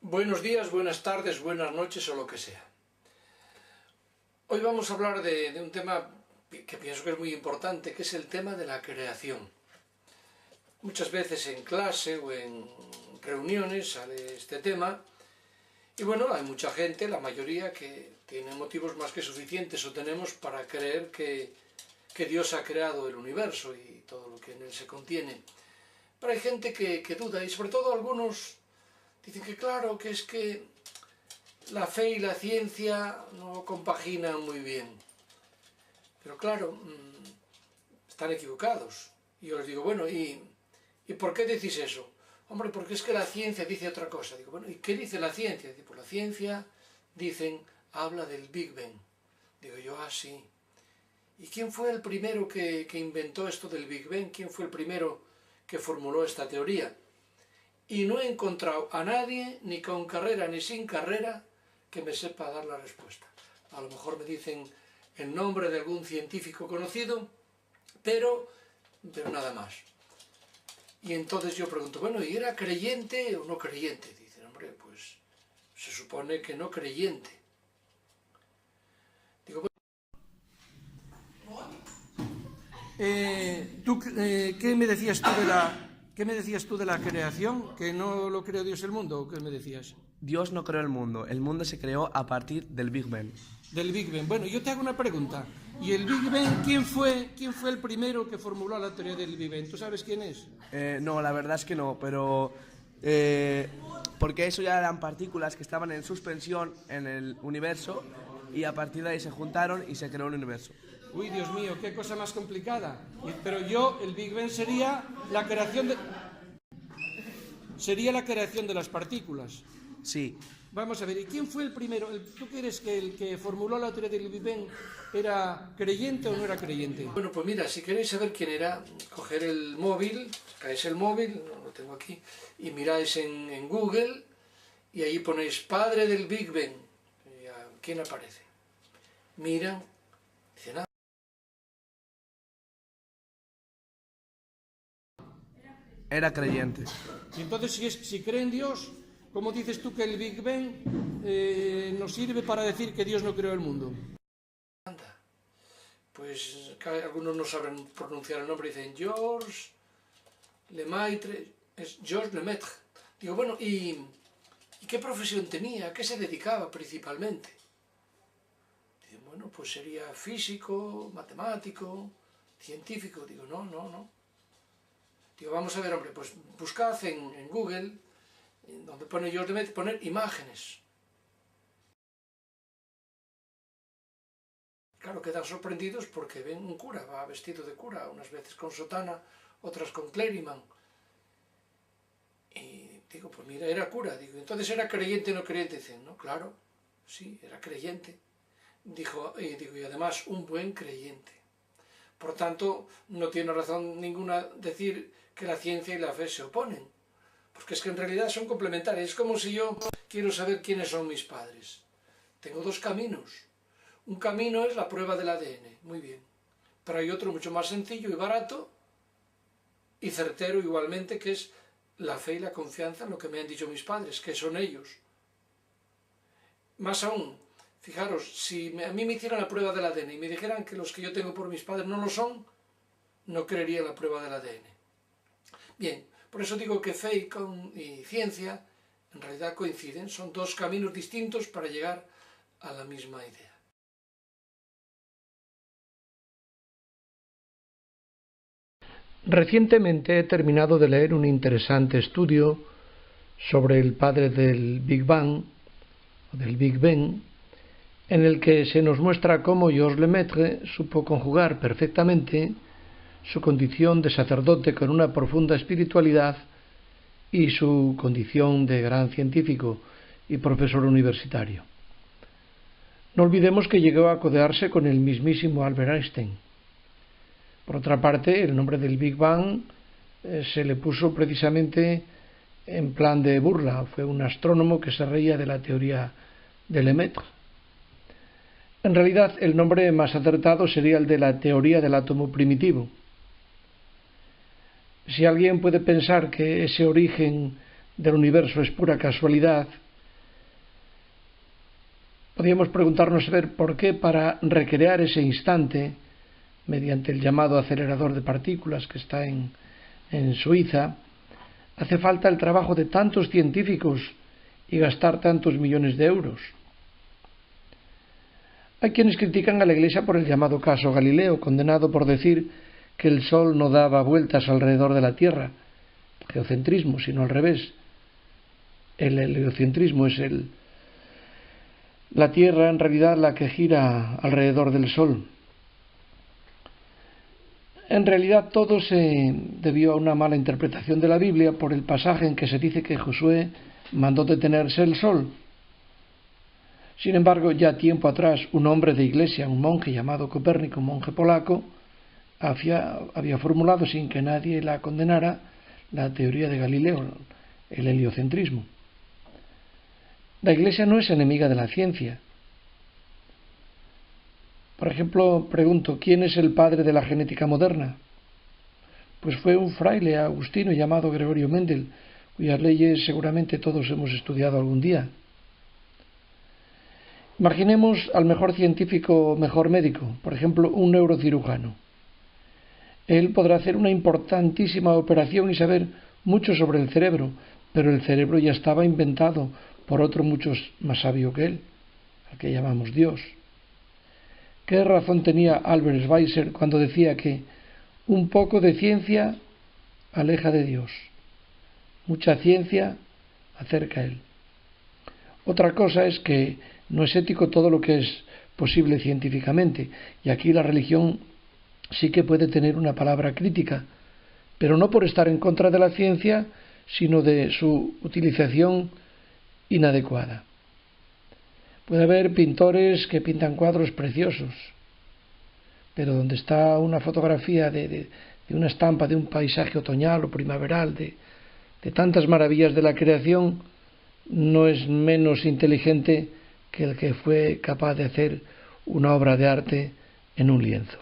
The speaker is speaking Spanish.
Buenos días, buenas tardes, buenas noches o lo que sea. Hoy vamos a hablar de un tema que pienso que es muy importante, que es el tema de la creación. Muchas veces en clase o en reuniones sale este tema y bueno, hay mucha gente, la mayoría, que tiene motivos más que suficientes o tenemos para creer que Dios ha creado el universo y todo lo que en él se contiene. Pero hay gente que duda y sobre todo algunos dicen que claro, que es que la fe y la ciencia no compaginan muy bien. Pero claro, están equivocados. Y yo les digo, bueno, ¿y por qué decís eso? Hombre, porque es que la ciencia dice otra cosa. Digo, bueno, ¿y qué dice la ciencia? Digo, pues la ciencia, dicen, habla del Big Bang. Digo yo, sí. ¿Y quién fue el primero que inventó esto del Big Bang? ¿Quién fue el primero que formuló esta teoría? Y no he encontrado a nadie, ni con carrera ni sin carrera, que me sepa dar la respuesta. A lo mejor me dicen el nombre de algún científico conocido, pero nada más. Y entonces yo pregunto, bueno, ¿y era creyente o no creyente? Dicen, hombre, pues se supone que no creyente. Digo, ¿qué me decías tú de la... ¿Qué me decías tú de la creación? ¿Que no lo creó Dios el mundo? ¿O qué me decías? Dios no creó el mundo se creó a partir del Big Bang. Del Big Bang. Bueno, yo te hago una pregunta. ¿Y el Big Bang, quién fue el primero que formuló la teoría del Big Bang? ¿Tú sabes quién es? No, la verdad es que no, pero... porque eso ya eran partículas que estaban en suspensión en el universo y a partir de ahí se juntaron y se creó el universo. Uy, Dios mío, qué cosa más complicada. Pero el Big Bang sería la creación de las partículas. Sí. Vamos a ver, ¿y quién fue el primero? ¿Tú crees que el que formuló la teoría del Big Bang era creyente o no era creyente? Bueno, pues mira, si queréis saber quién era, coger el móvil, sacáis el móvil, lo tengo aquí, y miráis en Google, y ahí ponéis padre del Big Bang. ¿Quién aparece? Miran, dicen, nada. Era creyente. Y entonces, si cree en Dios, ¿cómo dices tú que el Big Bang nos sirve para decir que Dios no creó el mundo? Anda, pues algunos no saben pronunciar el nombre, dicen Georges Lemaitre, es Georges Lemaitre. Digo, bueno, ¿y qué profesión tenía? ¿A qué se dedicaba principalmente? Dicen, bueno, pues sería físico, matemático, científico. Digo, no. Digo, vamos a ver, hombre, pues buscad en Google, donde pone Georges Lemaitre, poner imágenes. Claro, quedan sorprendidos porque ven un cura, va vestido de cura, unas veces con sotana, otras con clériman. Y digo, pues mira, era cura. Digo, entonces ¿era creyente o no creyente? Dicen, no, claro, sí, era creyente. Digo, y además un buen creyente. Por tanto, no tiene razón ninguna decir que la ciencia y la fe se oponen. Porque es que en realidad son complementarias. Es como si yo quiero saber quiénes son mis padres. Tengo dos caminos. Un camino es la prueba del ADN, muy bien. Pero hay otro mucho más sencillo y barato y certero igualmente, que es la fe y la confianza en lo que me han dicho mis padres, que son ellos. Más aún, fijaros, si a mí me hicieran la prueba del ADN y me dijeran que los que yo tengo por mis padres no lo son, no creería en la prueba del ADN. Bien, por eso digo que fe y ciencia en realidad coinciden, son dos caminos distintos para llegar a la misma idea. Recientemente he terminado de leer un interesante estudio sobre el padre del Big Bang, en el que se nos muestra cómo Georges Lemaitre supo conjugar perfectamente su condición de sacerdote con una profunda espiritualidad y su condición de gran científico y profesor universitario. No olvidemos que llegó a codearse con el mismísimo Albert Einstein. Por otra parte, el nombre del Big Bang se le puso precisamente en plan de burla. Fue un astrónomo que se reía de la teoría de Lemaitre. En realidad, el nombre más acertado sería el de la teoría del átomo primitivo. Si alguien puede pensar que ese origen del universo es pura casualidad, Podríamos preguntarnos a ver por qué para recrear ese instante, mediante el llamado acelerador de partículas que está en Suiza, hace falta el trabajo de tantos científicos y gastar tantos millones de euros. Hay quienes critican a la Iglesia por el llamado caso Galileo, condenado por decir que el Sol no daba vueltas alrededor de la Tierra, geocentrismo, sino al revés. El heliocentrismo es la Tierra en realidad la que gira alrededor del Sol. En realidad todo se debió a una mala interpretación de la Biblia por el pasaje en que se dice que Josué mandó detenerse el Sol. Sin embargo, ya tiempo atrás, un hombre de iglesia, un monje llamado Copérnico, un monje polaco, había formulado, sin que nadie la condenara, la teoría de Galileo, el heliocentrismo. La Iglesia no es enemiga de la ciencia. Por ejemplo, pregunto, ¿quién es el padre de la genética moderna? Pues fue un fraile agustino llamado Gregorio Mendel, cuyas leyes seguramente todos hemos estudiado algún día. Imaginemos al mejor científico, mejor médico, por ejemplo, un neurocirujano. Él podrá hacer una importantísima operación y saber mucho sobre el cerebro, pero el cerebro ya estaba inventado por otro mucho más sabio que él, al que llamamos Dios. ¿Qué razón tenía Albert Schweitzer cuando decía que un poco de ciencia aleja de Dios, mucha ciencia acerca a él? Otra cosa es que no es ético todo lo que es posible científicamente, y aquí la religión sí que puede tener una palabra crítica, pero no por estar en contra de la ciencia, sino de su utilización inadecuada. Puede haber pintores que pintan cuadros preciosos, pero donde está una fotografía de una estampa de un paisaje otoñal o primaveral, de tantas maravillas de la creación, no es menos inteligente que el que fue capaz de hacer una obra de arte en un lienzo.